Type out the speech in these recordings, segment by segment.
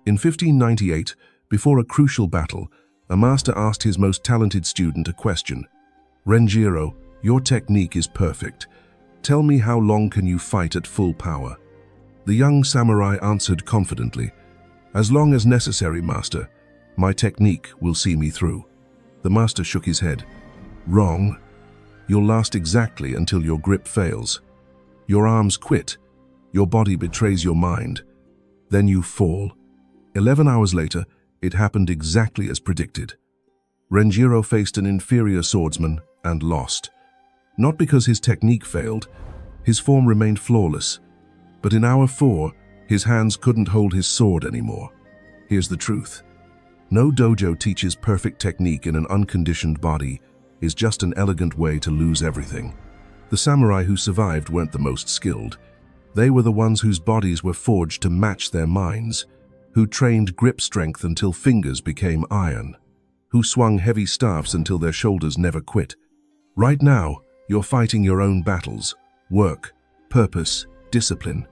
In 1598, before a crucial battle, a master asked his most talented student a question. "Renjiro, your technique is perfect. Tell me, how long can you fight at full power?" The young samurai answered confidently, "As long as necessary, master. My technique will see me through." The master shook his head. "Wrong. You'll last exactly until your grip fails. Your arms quit. Your body betrays your mind. Then you fall." 11 hours later, it happened exactly as predicted. Renjiro faced an inferior swordsman and lost. Not because his technique failed, his form remained flawless. But in hour 4, his hands couldn't hold his sword anymore. Here's the truth. No dojo teaches perfect technique in an unconditioned body. Is just an elegant way to lose everything. The samurai who survived weren't the most skilled. They were the ones whose bodies were forged to match their minds, who trained grip strength until fingers became iron, who swung heavy staffs until their shoulders never quit. Right now, you're fighting your own battles, work, purpose, discipline,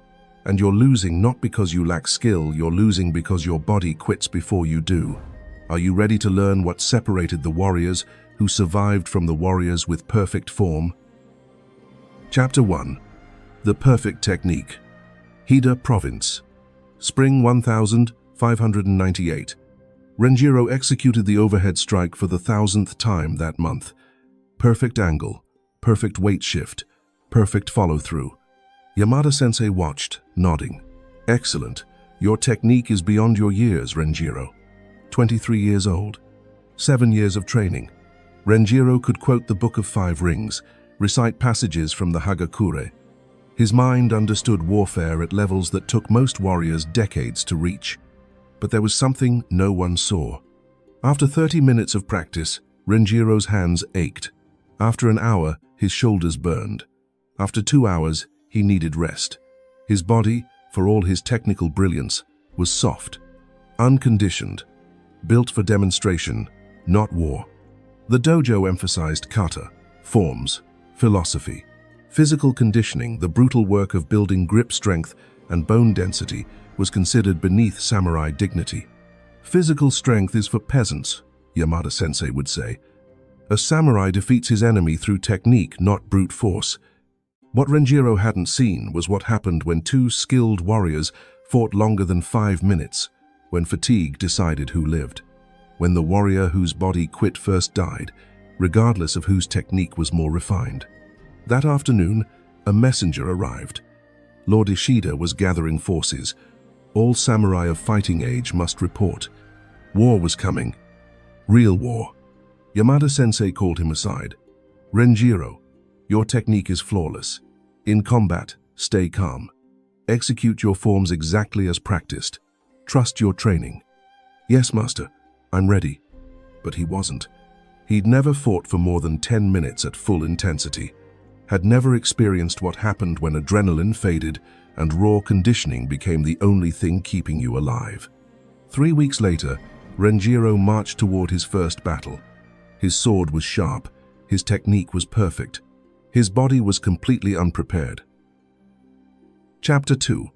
and you're losing not because you lack skill, you're losing because your body quits before you do. Are you ready to learn what separated the warriors who survived from the warriors with perfect form? Chapter 1. The Perfect Technique. Hida Province. Spring 1598. Renjiro executed the overhead strike for the 1000th time that month. Perfect angle, perfect weight shift, perfect follow-through. Yamada-sensei watched, nodding. "Excellent. Your technique is beyond your years, Renjiro." 23 years old. 7 years of training. Renjiro could quote the Book of Five Rings, recite passages from the Hagakure. His mind understood warfare at levels that took most warriors decades to reach. But there was something no one saw. After 30 minutes of practice, Renjiro's hands ached. After an hour, his shoulders burned. After 2 hours, he needed rest. His body, for all his technical brilliance, was soft, unconditioned, built for demonstration, not war. The dojo emphasized kata, forms, philosophy. Physical conditioning, the brutal work of building grip strength and bone density, was considered beneath samurai dignity. "Physical strength is for peasants," Yamada-sensei would say. "A samurai defeats his enemy through technique, not brute force." What Renjiro hadn't seen was what happened when two skilled warriors fought longer than 5 minutes, when fatigue decided who lived. When the warrior whose body quit first died, regardless of whose technique was more refined. That afternoon, a messenger arrived. Lord Ishida was gathering forces. All samurai of fighting age must report. War was coming. Real war. Yamada-sensei called him aside. "Renjiro, your technique is flawless. In combat, stay calm. Execute your forms exactly as practiced. Trust your training." "Yes, master, I'm ready." But he wasn't. He'd never fought for more than 10 minutes at full intensity. Had never experienced what happened when adrenaline faded and raw conditioning became the only thing keeping you alive. 3 weeks later, Renjiro marched toward his first battle. His sword was sharp, his technique was perfect, his body was completely unprepared. Chapter 2.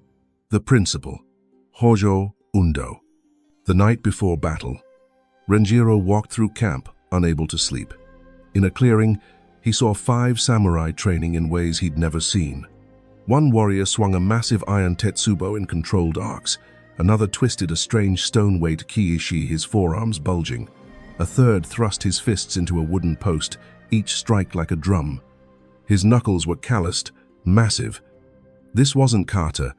The Principle. Hojo Undo. The night before battle, Renjiro walked through camp, unable to sleep. In a clearing, he saw 5 samurai training in ways he'd never seen. One warrior swung a massive iron tetsubo in controlled arcs. Another twisted a strange stone-weight kiishi, his forearms bulging. A third thrust his fists into a wooden post, each strike like a drum. His knuckles were calloused, massive. This wasn't kata.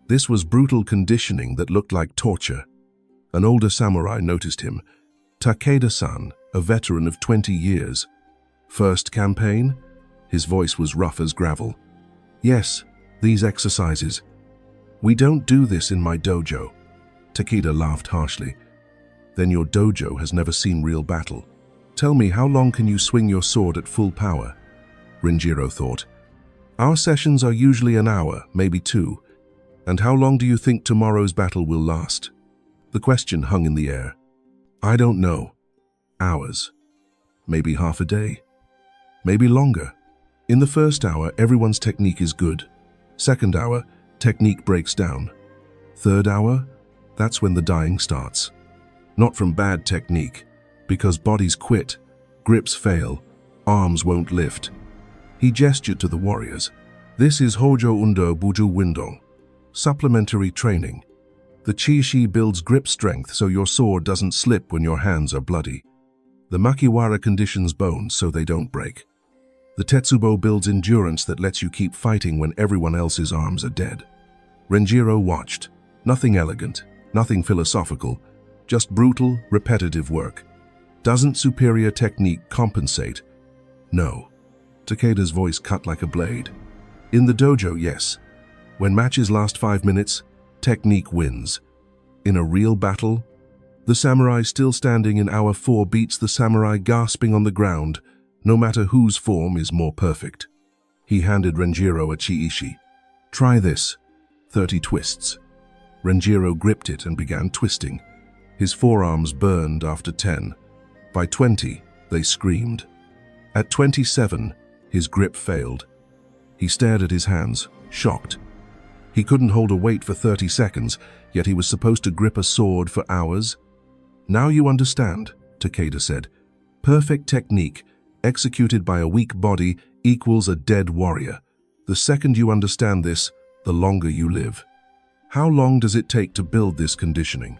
This was brutal conditioning that looked like torture. An older samurai noticed him. Takeda-san, a veteran of 20 years. "First campaign?" His voice was rough as gravel. "Yes, these exercises. We don't do this in my dojo." Takeda laughed harshly. "Then your dojo has never seen real battle. Tell me, how long can you swing your sword at full power?" Renjiro thought. "Our sessions are usually an hour, maybe 2. And how long do you think tomorrow's battle will last?" The question hung in the air. "I don't know. Hours. Maybe half a day. Maybe longer. In the first hour, everyone's technique is good. Second hour, technique breaks down. Third hour, That's when the dying starts. Not from bad technique, because bodies quit, grips fail, arms won't lift. He gestured to the warriors. This is Hojo Undo Buju Windong. Supplementary training. The Chi builds grip strength so your sword doesn't slip when your hands are bloody. The Makiwara conditions bones so they don't break. The Tetsubo builds endurance that lets you keep fighting when everyone else's arms are dead. Renjiro watched. Nothing elegant, nothing philosophical, just brutal, repetitive work. Doesn't superior technique compensate? No. Takeda's voice cut like a blade. In the dojo, yes. When matches last 5 minutes, technique wins. In a real battle, the samurai still standing in hour 4 beats the samurai gasping on the ground, no matter whose form is more perfect. He handed Renjiro a chi-ishi. Try this. 30 twists. Renjiro gripped it and began twisting. His forearms burned after 10. By 20, they screamed. At 27, his grip failed. He stared at his hands, shocked. He couldn't hold a weight for 30 seconds, yet he was supposed to grip a sword for hours. Now you understand, Takeda said. Perfect technique, executed by a weak body, equals a dead warrior. The second you understand this, the longer you live. How long does it take to build this conditioning?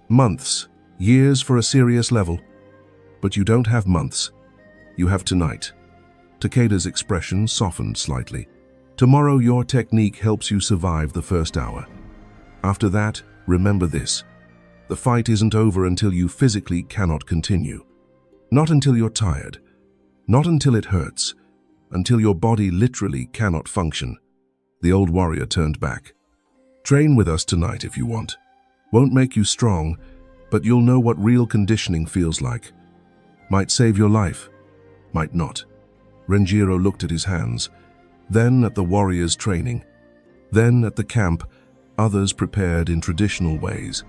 Months, years for a serious level. But you don't have months. You have tonight. Takeda's expression softened slightly. Tomorrow your technique helps you survive the first hour. After that, remember this. The fight isn't over until you physically cannot continue. Not until you're tired. Not until it hurts. Until your body literally cannot function. The old warrior turned back. Train with us tonight if you want. Won't make you strong, but you'll know what real conditioning feels like. Might save your life, might not. Renjiro looked at his hands, then at the warriors training, then at the camp, others prepared in traditional ways.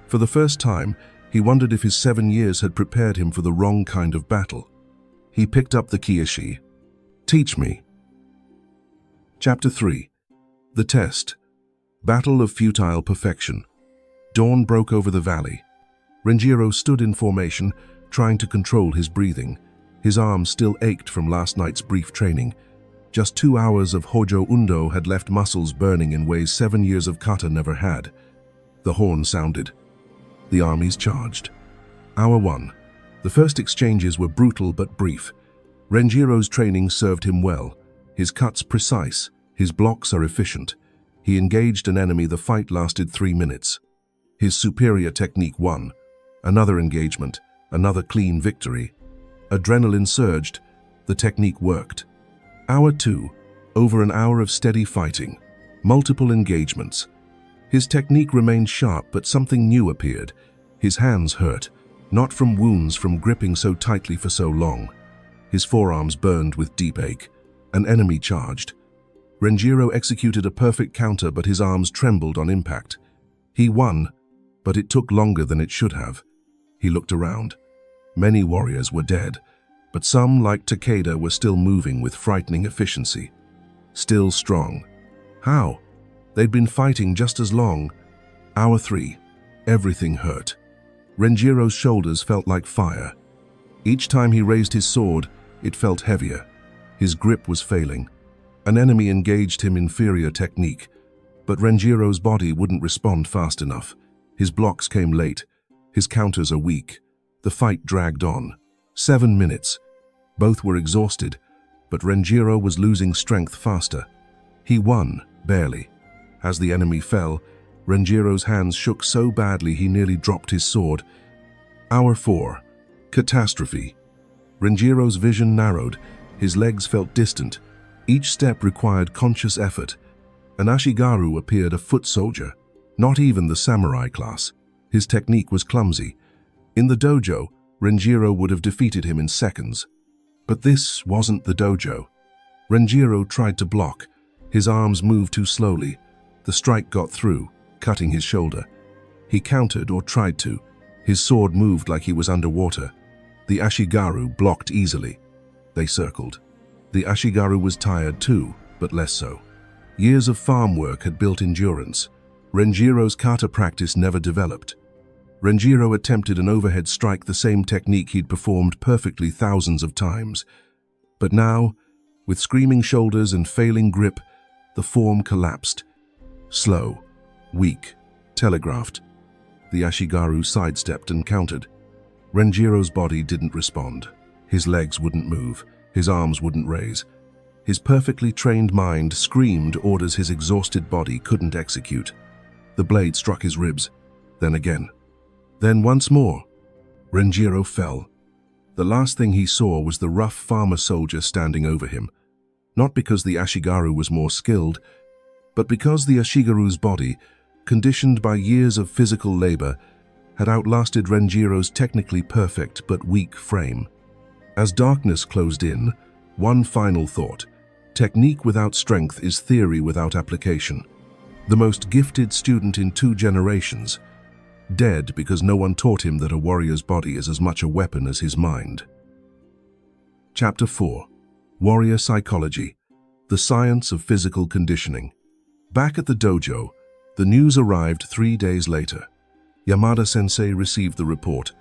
For the first time, he wondered if his 7 years had prepared him for the wrong kind of battle. He picked up the kiyoshi. Teach me. Chapter 3. The Test. Battle of Futile Perfection. Dawn broke over the valley. Renjiro stood in formation, trying to control his breathing. His arms still ached from last night's brief training. Just 2 hours of Hojo Undo had left muscles burning in ways 7 years of kata never had. The horn sounded. The armies charged. Hour 1. The first exchanges were brutal but brief. Renjiro's training served him well. His cuts precise, his blocks are efficient. He engaged an enemy. The fight lasted 3 minutes. His superior technique won. Another engagement, another clean victory. Adrenaline surged. The technique worked. Hour 2. Over an hour of steady fighting. Multiple engagements. His technique remained sharp, but something new appeared. His hands hurt, not from wounds from gripping so tightly for so long. His forearms burned with deep ache. An enemy charged. Renjiro executed a perfect counter, but his arms trembled on impact. He won, but it took longer than it should have. He looked around. Many warriors were dead, but some, like Takeda, were still moving with frightening efficiency. Still strong. How? They'd been fighting just as long. Hour 3. Everything hurt. Renjiro's shoulders felt like fire. Each time he raised his sword, it felt heavier. His grip was failing. An enemy engaged him inferior technique, but Renjiro's body wouldn't respond fast enough. His blocks came late. His counters are weak. The fight dragged on. 7 minutes. Both were exhausted, but Renjiro was losing strength faster. He won, barely. As the enemy fell, Renjiro's hands shook so badly he nearly dropped his sword. Hour 4. Catastrophe. Renjiro's vision narrowed. His legs felt distant. Each step required conscious effort. An Ashigaru appeared, a foot soldier, not even the samurai class. His technique was clumsy. In the dojo, Renjiro would have defeated him in seconds. But this wasn't the dojo. Renjiro tried to block. His arms moved too slowly. The strike got through, cutting his shoulder. He countered, or tried to. His sword moved like he was underwater. The Ashigaru blocked easily. They circled. The Ashigaru was tired too, but less so. Years of farm work had built endurance. Renjiro's kata practice never developed. Renjiro attempted an overhead strike, the same technique he'd performed perfectly thousands of times. But now, with screaming shoulders and failing grip, the form collapsed. Slow, weak, telegraphed. The Ashigaru sidestepped and countered. Renjiro's body didn't respond. His legs wouldn't move, his arms wouldn't raise. His perfectly trained mind screamed orders his exhausted body couldn't execute. The blade struck his ribs, then again. Then once more. Renjiro fell. The last thing he saw was the rough farmer soldier standing over him. Not because the Ashigaru was more skilled, but because the Ashigaru's body, conditioned by years of physical labor, had outlasted Renjiro's technically perfect but weak frame. As darkness closed in, one final thought: technique without strength is theory without application. The most gifted student in 2 generations, dead because no one taught him that a warrior's body is as much a weapon as his mind. Chapter 4. Warrior Psychology, the Science of Physical Conditioning. Back at the dojo, the news arrived 3 days later. Yamada-sensei received the report.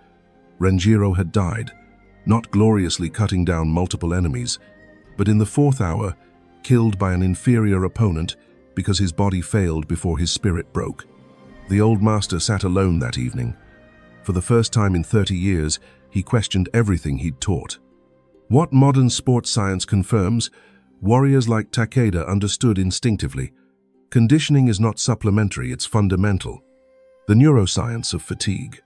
Renjiro had died, not gloriously cutting down multiple enemies, but in the 4th hour, killed by an inferior opponent because his body failed before his spirit broke. The old master sat alone that evening. For the first time in 30 years, he questioned everything he'd taught. What modern sports science confirms, warriors like Takeda understood instinctively. Conditioning is not supplementary, it's fundamental. The neuroscience of fatigue.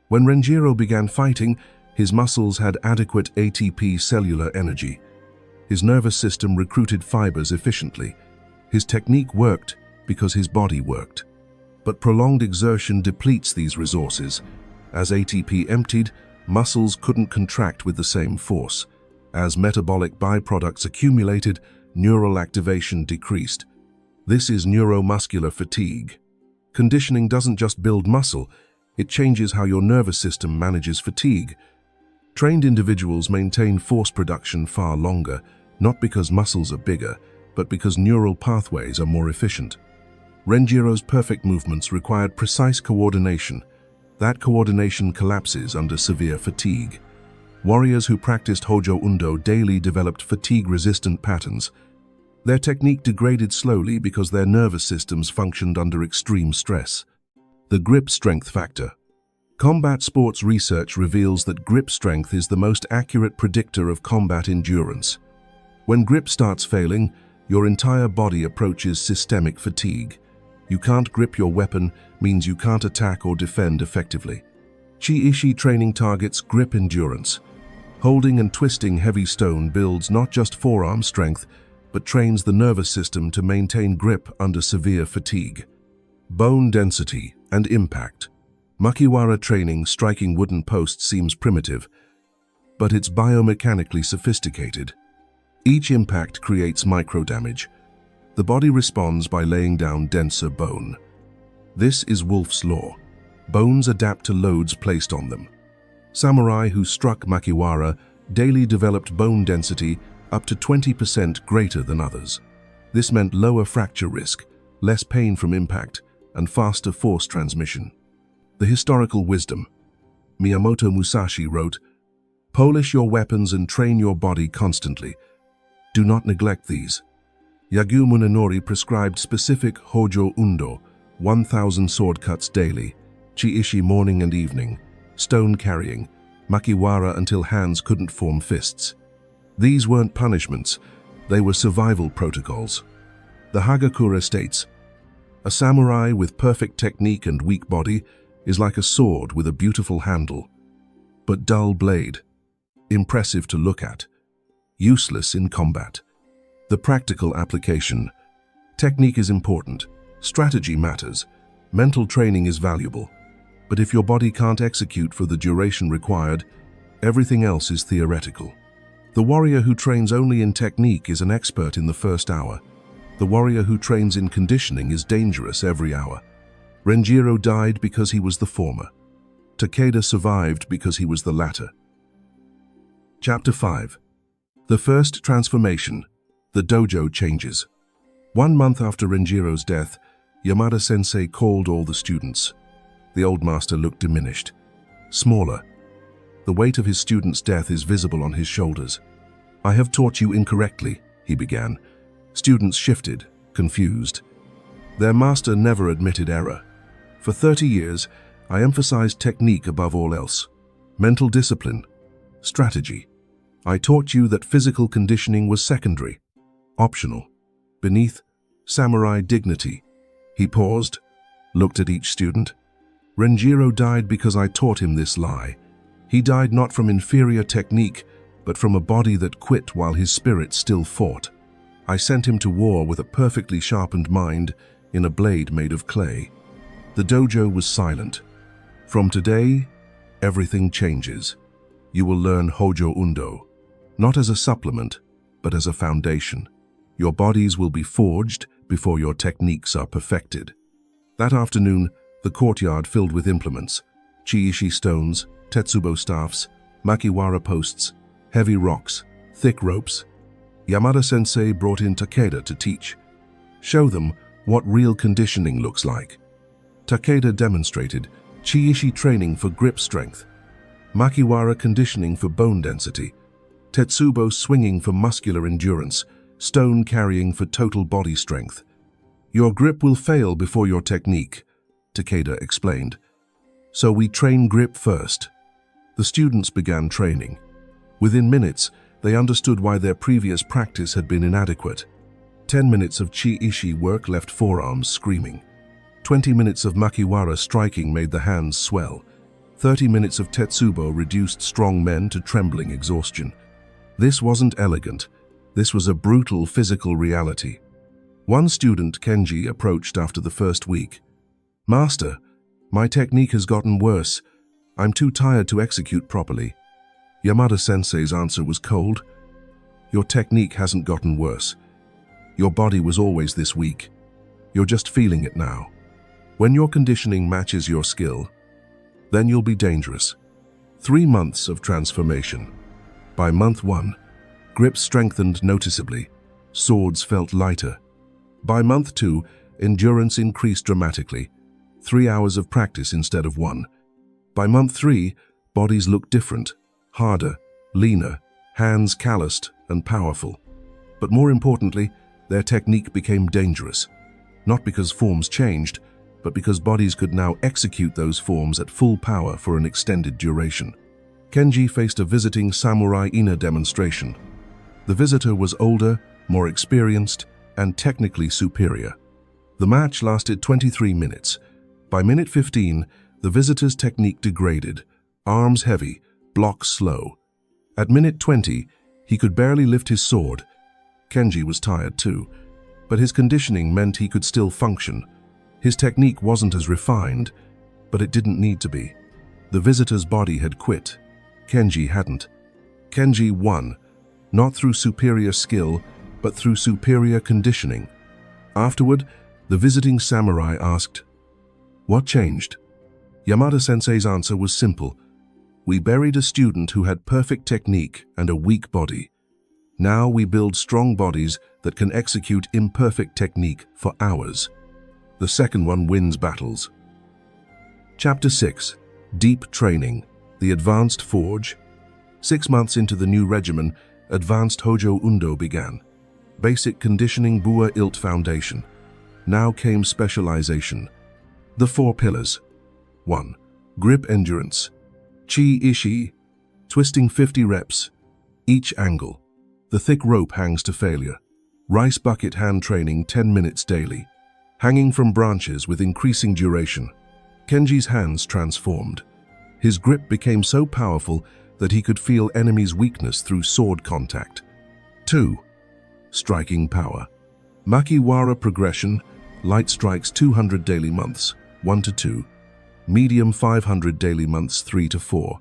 When Renjiro began fighting, his muscles had adequate ATP cellular energy. His nervous system recruited fibers efficiently. His technique worked because his body worked. But prolonged exertion depletes these resources. As ATP emptied, muscles couldn't contract with the same force. As metabolic byproducts accumulated, neural activation decreased. This is neuromuscular fatigue. Conditioning doesn't just build muscle, it changes how your nervous system manages fatigue. Trained individuals maintain force production far longer, not because muscles are bigger, but because neural pathways are more efficient. Renjiro's perfect movements required precise coordination. That coordination collapses under severe fatigue. Warriors who practiced Hojo Undo daily developed fatigue-resistant patterns. Their technique degraded slowly because their nervous systems functioned under extreme stress. The grip strength factor. Combat sports research reveals that grip strength is the most accurate predictor of combat endurance. When grip starts failing, your entire body approaches systemic fatigue. You can't grip your weapon means you can't attack or defend effectively. Chi-ishi training targets grip endurance. Holding and twisting heavy stone builds not just forearm strength, but trains the nervous system to maintain grip under severe fatigue. Bone density and impact. Makiwara training striking wooden posts seems primitive, but it's biomechanically sophisticated. Each impact creates microdamage. The body responds by laying down denser bone. This is Wolff's law. Bones adapt to loads placed on them. Samurai who struck Makiwara daily developed bone density up to 20% greater than others. This meant lower fracture risk, less pain from impact, and faster force transmission. The historical wisdom. Miyamoto Musashi wrote, "Polish your weapons and train your body constantly. Do not neglect these." Yagyu Munenori prescribed specific Hojo Undo, 1,000 sword cuts daily, Chi-ishi morning and evening, stone carrying, Makiwara until hands couldn't form fists. These weren't punishments, they were survival protocols. The Hagakure states, "A samurai with perfect technique and weak body is like a sword with a beautiful handle, but dull blade, impressive to look at, useless in combat." The practical application. Technique is important, strategy matters, mental training is valuable, but if your body can't execute for the duration required, everything else is theoretical. The warrior who trains only in technique is an expert in the first hour. The warrior who trains in conditioning is dangerous every hour. Renjiro died because he was the former. Takeda survived because he was the latter. Chapter 5. The first transformation. The dojo changes. 1 month after Renjiro's death, Yamada-sensei called all the students. The old master looked diminished, smaller. The weight of his student's death is visible on his shoulders. "I have taught you incorrectly," he began. Students shifted, confused. Their master never admitted error. "For 30 years, I emphasized technique above all else. Mental discipline, strategy. I taught you that physical conditioning was secondary, optional, beneath samurai dignity." He paused, looked at each student. "Renjiro died because I taught him this lie. He died not from inferior technique, but from a body that quit while his spirit still fought. I sent him to war with a perfectly sharpened mind in a blade made of clay." The dojo was silent. "From today, everything changes. You will learn Hojo Undo, not as a supplement, but as a foundation. Your bodies will be forged before your techniques are perfected." That afternoon, the courtyard filled with implements: chi-ishi stones, tetsubo staffs, makiwara posts, heavy rocks, thick ropes. Yamada-sensei brought in Takeda to teach. Show them what real conditioning looks like. Takeda demonstrated chi-ishi training for grip strength, makiwara conditioning for bone density, tetsubo swinging for muscular endurance, stone carrying for total body strength. "Your grip will fail before your technique," Takeda explained. "So we train grip first." The students began training. Within minutes, they understood why their previous practice had been inadequate. 10 minutes of chi-ishi work left forearms screaming. 20 minutes of makiwara striking made the hands swell. 30 minutes of tetsubo reduced strong men to trembling exhaustion. This wasn't elegant. This was a brutal physical reality. One student, Kenji, approached after the first week. "Master, my technique has gotten worse. I'm too tired to execute properly." Yamada-sensei's answer was cold. "Your technique hasn't gotten worse. Your body was always this weak. You're just feeling it now. When your conditioning matches your skill, then you'll be dangerous." 3 months of transformation. By month 1, grip strengthened noticeably. Swords felt lighter. By month 2, endurance increased dramatically. 3 hours of practice instead of 1. By month 3, bodies looked different, harder, leaner, hands calloused and powerful. But more importantly, their technique became dangerous. Not because forms changed, but because bodies could now execute those forms at full power for an extended duration. Kenji faced a visiting samurai ina demonstration. The visitor was older, more experienced, and technically superior. The match lasted 23 minutes. By minute 15, the visitor's technique degraded, arms heavy, blocks slow. At minute 20, he could barely lift his sword. Kenji was tired too, but his conditioning meant he could still function. His technique wasn't as refined, but it didn't need to be. The visitor's body had quit. Kenji hadn't. Kenji won, not through superior skill, but through superior conditioning. Afterward, the visiting samurai asked, "What changed?" Yamada-sensei's answer was simple. "We buried a student who had perfect technique and a weak body. Now we build strong bodies that can execute imperfect technique for hours." The second one wins battles. Chapter 6. Deep Training. The Advanced Forge. 6 months into the new regimen, Advanced Hojo Undo began. Basic conditioning Bua Ilt Foundation. Now came specialization. The 4 pillars. 1. Grip endurance. Chi-ishi. Twisting 50 reps. Each angle. The thick rope hangs to failure. Rice bucket hand training 10 minutes daily. Hanging from branches with increasing duration. Kenji's hands transformed. His grip became so powerful that he could feel enemies' weakness through sword contact. 2. Striking power. Makiwara progression, light strikes 200 daily months, 1 to 2. Medium 500 daily months, 3 to 4.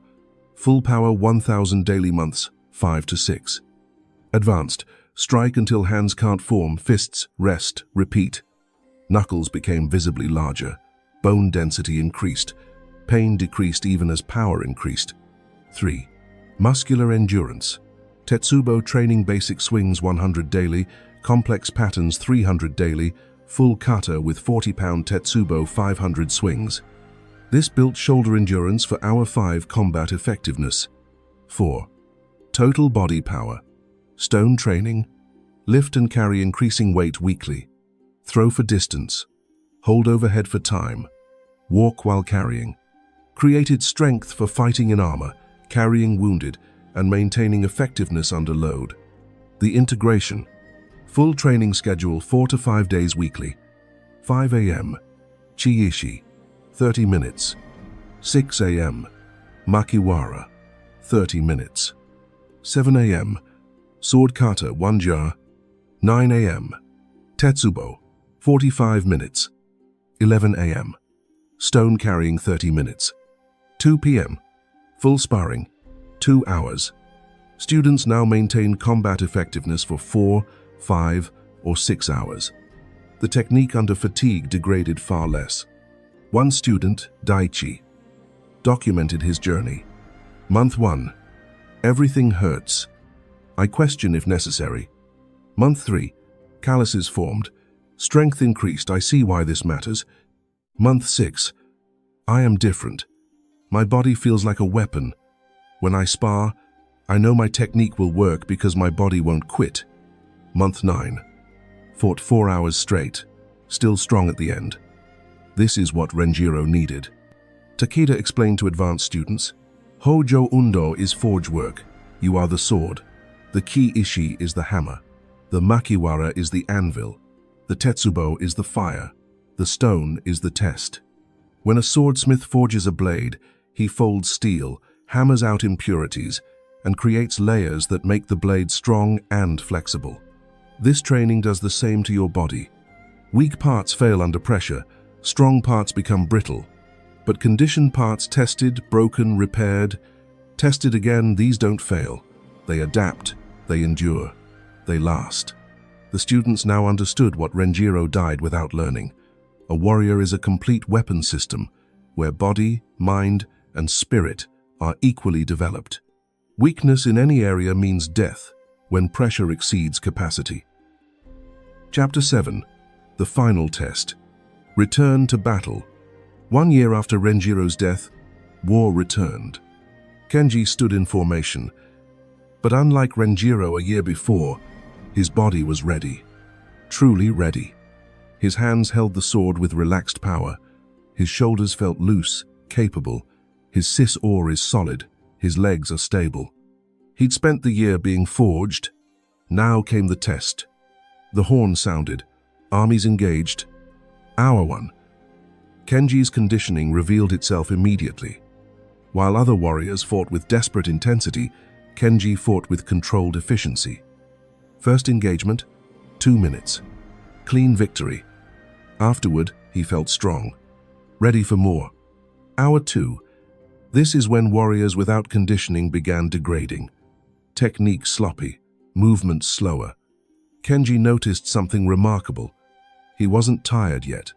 Full power 1000 daily months, 5 to 6. Advanced, strike until hands can't form, fists, rest, repeat. Knuckles became visibly larger. Bone density increased. Pain decreased even as power increased. 3. Muscular endurance. Tetsubo training basic swings 100 daily, complex patterns 300 daily, full kata with 40-pound tetsubo 500 swings. This built shoulder endurance for hour 5 combat effectiveness. 4. Total body power. Stone training. Lift and carry increasing weight weekly. Throw for distance. Hold overhead for time. Walk while carrying. Created strength for fighting in armor, carrying wounded, and maintaining effectiveness under load. The integration. Full training schedule 4 to 5 days weekly. 5 a.m. Chiishi, 30 minutes. 6 a.m. Makiwara, 30 minutes. 7 a.m. Sword kata 1 jar. 9 a.m. Tetsubo, 45 minutes. 11 a.m. Stone carrying 30 minutes. 2 p.m. Full sparring, 2 hours. Students now maintain combat effectiveness for 4, 5, or 6 hours. The technique under fatigue degraded far less. One student, Daichi, documented his journey. Month 1. Everything hurts. I question if necessary. Month 3. Calluses formed. Strength increased. I see why this matters. Month 6. I am different. My body feels like a weapon. When I spar, I know my technique will work because my body won't quit. Month 9. Fought 4 hours straight. Still strong at the end. This is what Renjiro needed. Takeda explained to advanced students, Hojo Undo is forge work. You are the sword. The ki-ishi is the hammer. The makiwara is the anvil. The tetsubo is the fire. The stone is the test. When a swordsmith forges a blade, he folds steel, hammers out impurities, and creates layers that make the blade strong and flexible. This training does the same to your body. Weak parts fail under pressure, strong parts become brittle. But conditioned parts tested, broken, repaired, tested again, these don't fail. They adapt, they endure, they last. The students now understood what Renjiro died without learning. A warrior is a complete weapon system, where body, mind, and spirit are equally developed. Weakness in any area means death when pressure exceeds capacity. Chapter 7. The Final Test. Return to battle. 1 year after Renjiro's death, war returned. Kenji stood in formation, but unlike Renjiro a year before, his body was ready. Truly ready. His hands held the sword with relaxed power. His shoulders felt loose, capable. His sis-ore is solid. His legs are stable. He'd spent the year being forged. Now came the test. The horn sounded. Armies engaged. Hour 1. Kenji's conditioning revealed itself immediately. While other warriors fought with desperate intensity, Kenji fought with controlled efficiency. First engagement, 2 minutes. Clean victory. Afterward, he felt strong. Ready for more. Hour 2. This is when warriors without conditioning began degrading. Technique sloppy, movements slower. Kenji noticed something remarkable. He wasn't tired yet.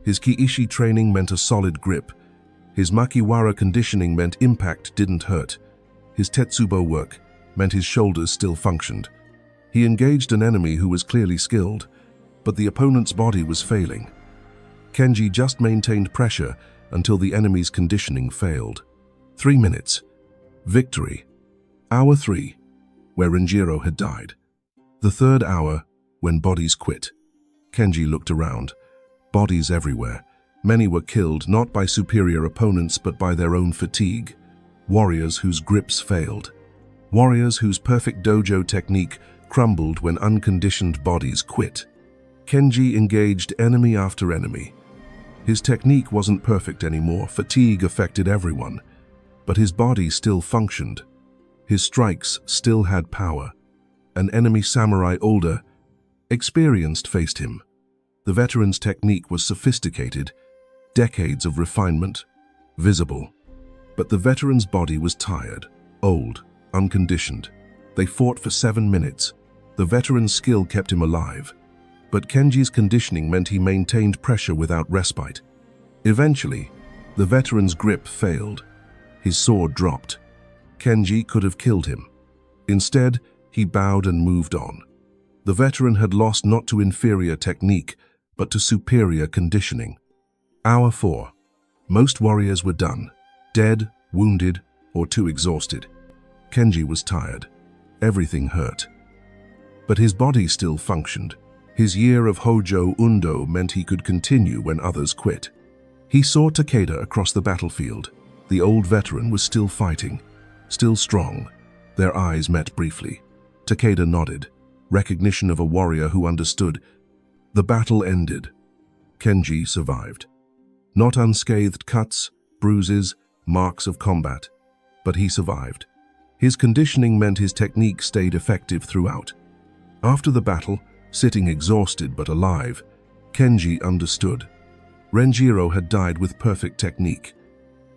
His ki-ishi training meant a solid grip. His makiwara conditioning meant impact didn't hurt. His tetsubo work meant his shoulders still functioned. He engaged an enemy who was clearly skilled, but the opponent's body was failing. Kenji just maintained pressure until the enemy's conditioning failed. 3 minutes. Victory. Hour 3, where Renjiro had died. The third hour, when bodies quit. Kenji looked around. Bodies everywhere. Many were killed not by superior opponents but by their own fatigue. Warriors whose grips failed. Warriors whose perfect dojo technique crumbled when unconditioned bodies quit. Kenji engaged enemy after enemy. His technique wasn't perfect anymore. Fatigue affected everyone. But his body still functioned. His strikes still had power. An enemy samurai older, experienced faced him. The veteran's technique was sophisticated, decades of refinement, visible. But the veteran's body was tired, old, unconditioned. They fought for 7 minutes. The veteran's skill kept him alive. But Kenji's conditioning meant he maintained pressure without respite. Eventually, the veteran's grip failed. His sword dropped. Kenji could have killed him. Instead, he bowed and moved on. The veteran had lost not to inferior technique, but to superior conditioning. Hour 4. Most warriors were done, dead, wounded, or too exhausted. Kenji was tired. Everything hurt. But his body still functioned. His year of Hojo Undo meant he could continue when others quit. He saw Takeda across the battlefield. The old veteran was still fighting, still strong. Their eyes met briefly. Takeda nodded, recognition of a warrior who understood. The battle ended. Kenji survived. Not unscathed cuts, bruises, marks of combat, but he survived. His conditioning meant his technique stayed effective throughout. After the battle, sitting exhausted but alive, Kenji understood. Renjiro had died with perfect technique.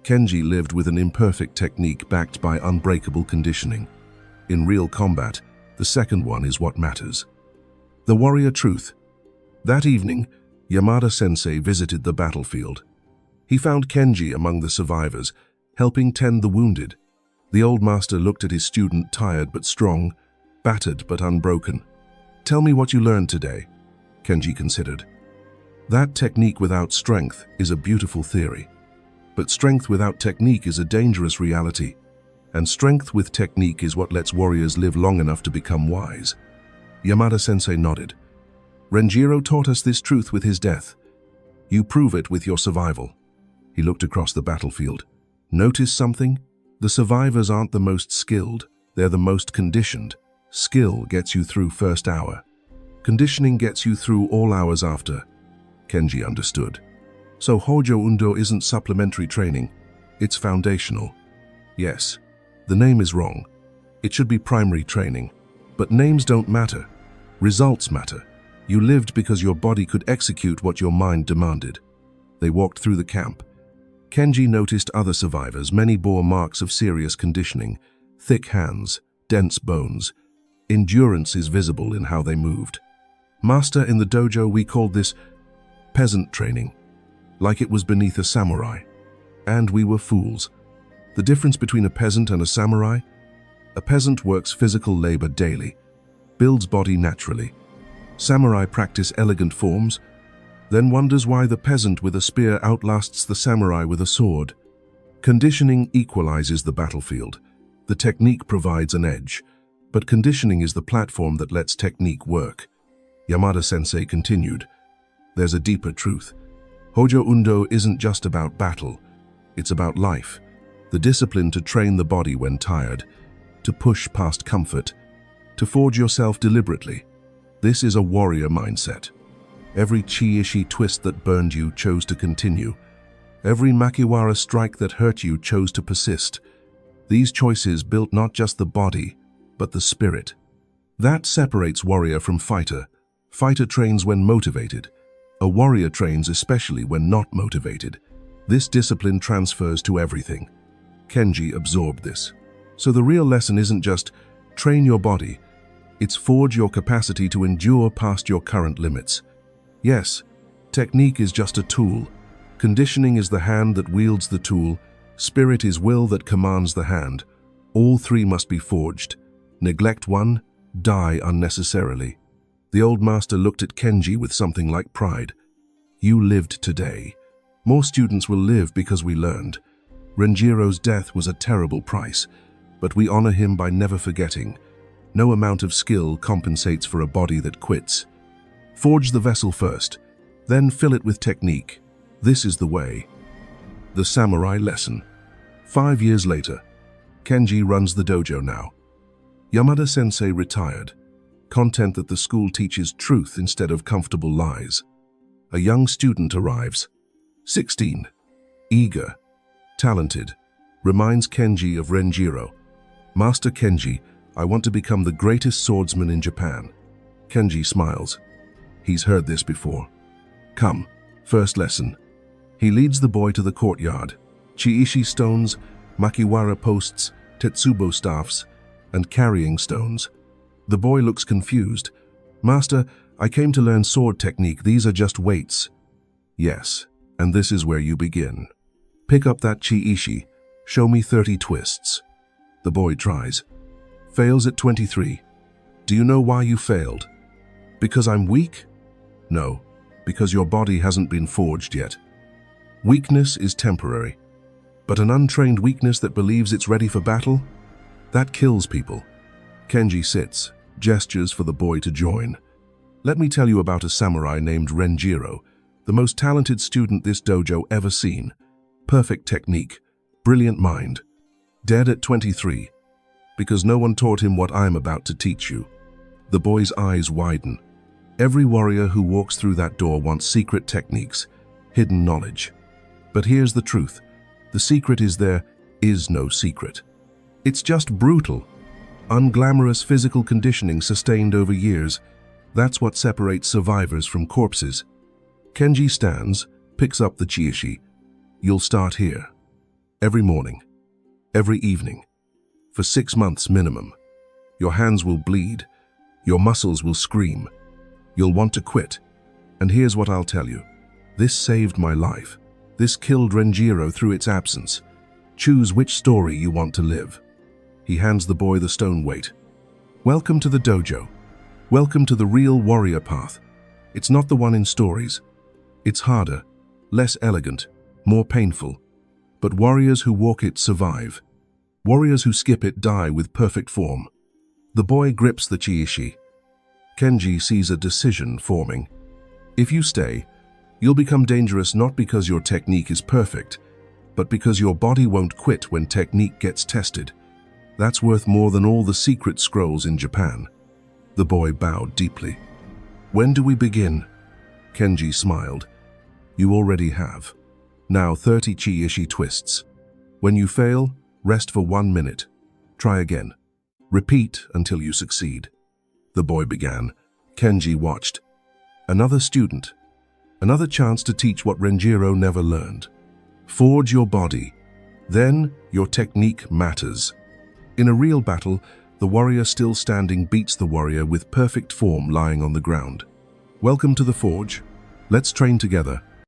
Kenji lived with an imperfect technique backed by unbreakable conditioning. In real combat, the second one is what matters. The warrior truth. That evening, Yamada-sensei visited the battlefield. He found Kenji among the survivors, helping tend the wounded. The old master looked at his student, tired but strong, battered but unbroken. "Tell me what you learned today," Kenji considered. That technique without strength is a beautiful theory. But strength without technique is a dangerous reality. And strength with technique is what lets warriors live long enough to become wise. Yamada-sensei nodded. Renjiro taught us this truth with his death. You prove it with your survival. He looked across the battlefield. Notice something? The survivors aren't the most skilled, they're the most conditioned. Skill gets you through first hour. Conditioning gets you through all hours after. Kenji understood. So Hojo Undo isn't supplementary training, it's foundational. Yes, the name is wrong. It should be primary training. But names don't matter. Results matter. You lived because your body could execute what your mind demanded. They walked through the camp. Kenji noticed other survivors. Many bore marks of serious conditioning. Thick hands, dense bones. Endurance is visible in how they moved. Master, in the dojo we called this peasant training, like it was beneath a samurai. And we were fools. The difference between a peasant and a samurai? A peasant works physical labor daily, builds body naturally. Samurai practice elegant forms, then wonders why the peasant with a spear outlasts the samurai with a sword. Conditioning equalizes the battlefield. The technique provides an edge, but conditioning is the platform that lets technique work. Yamada-sensei continued. There's a deeper truth. Hojo Undo isn't just about battle. It's about life. The discipline to train the body when tired, to push past comfort, to forge yourself deliberately. This is a warrior mindset. Every chi-ishi twist that burned you chose to continue. Every makiwara strike that hurt you chose to persist. These choices built not just the body, but the spirit. That separates warrior from fighter. Fighter trains when motivated. A warrior trains especially when not motivated. This discipline transfers to everything. Kenji absorbed this. So the real lesson isn't just train your body. It's forge your capacity to endure past your current limits. Yes, technique is just a tool. Conditioning is the hand that wields the tool. Spirit is will that commands the hand. All three must be forged. Neglect one, die unnecessarily. The old master looked at Kenji with something like pride. You lived today. More students will live because we learned. Renjiro's death was a terrible price, but we honor him by never forgetting. No amount of skill compensates for a body that quits. Forge the vessel first, then fill it with technique. This is the way. The samurai lesson. 5 years later, Kenji runs the dojo now. Yamada-sensei retired, content that the school teaches truth instead of comfortable lies. A young student arrives. 16. Eager, talented, reminds Kenji of Renjiro. Master Kenji, I want to become the greatest swordsman in Japan. Kenji smiles. He's heard this before. Come, first lesson. He leads the boy to the courtyard. Chi-ishi stones, makiwara posts, tetsubo staffs, and carrying stones. The boy looks confused. Master, I came to learn sword technique. These are just weights. Yes, and this is where you begin. Pick up that chi-ishi. Show me 30 twists. The boy tries. Fails at 23. Do you know why you failed? Because I'm weak? No. Because your body hasn't been forged yet. Weakness is temporary, but an untrained weakness that believes it's ready for battle, that kills people. Kenji sits, gestures for the boy to join. Let me tell you about a samurai named Renjiro, the most talented student this dojo ever seen. Perfect technique, brilliant mind. Dead at 23, because no one taught him what I'm about to teach you. The boy's eyes widen. Every warrior who walks through that door wants secret techniques, hidden knowledge. But here's the truth. The secret is there is no secret. It's just brutal, unglamorous physical conditioning sustained over years. That's what separates survivors from corpses. Kenji stands, picks up the chiishi. You'll start here. Every morning. Every evening. For 6 months minimum. Your hands will bleed. Your muscles will scream. You'll want to quit. And here's what I'll tell you. This saved my life. This killed Renjiro through its absence. Choose which story you want to live. He hands the boy the stone weight. Welcome to the dojo. Welcome to the real warrior path. It's not the one in stories. It's harder, less elegant, more painful. But warriors who walk it survive. Warriors who skip it die with perfect form. The boy grips the chiishi. Kenji sees a decision forming. If you stay, you'll become dangerous not because your technique is perfect, but because your body won't quit when technique gets tested. That's worth more than all the secret scrolls in Japan. The boy bowed deeply. When do we begin? Kenji smiled. You already have. Now 30 chiishi twists. When you fail, rest for 1 minute. Try again. Repeat until you succeed. The boy began. Kenji watched. Another student. Another chance to teach what Renjiro never learned. Forge your body. Then your technique matters. In a real battle, the warrior still standing beats the warrior with perfect form lying on the ground. Welcome to the forge. Let's train together.